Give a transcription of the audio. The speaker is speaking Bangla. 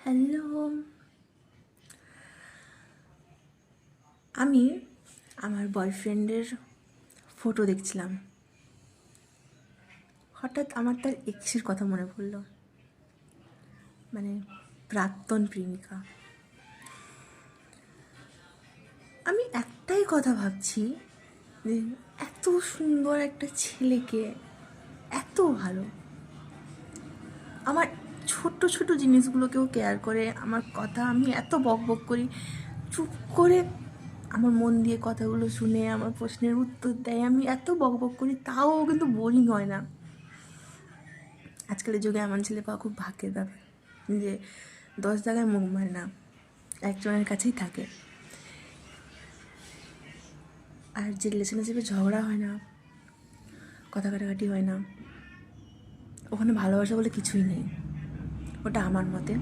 হ্যালো। আমি আমার বয়ফ্রেন্ডের ফটো দেখছিলাম, হঠাৎ আমার তার এক্সের কথা মনে পড়লো, মানে প্রাক্তন প্রেমিকা। আমি একটাই কথা ভাবছি যে এত সুন্দর একটা ছেলেকে, এত ভালো, আমার ছোট্ট ছোট জিনিসগুলোকেও কেয়ার করে, আমার কথা আমি এত বক বক করি, চুপ করে আমার মন দিয়ে কথাগুলো শুনে আমার প্রশ্নের উত্তর দেয়, আমি এত বক বক করি তাও কিন্তু বোরিং হয় না। আজকালের যুগে এমন ছেলে পাওয়া খুব ভাগ্যের ব্যাপার যে 10 জায়গায় মুখ মারে না, একজনের কাছেই থাকে। আর যে রিলেশনশিপে ঝগড়া হয় না, কথা কাটাকাটি হয় না, ওখানে ভালোবাসা বলে কিছুই নেই, ওটা আমার মতে।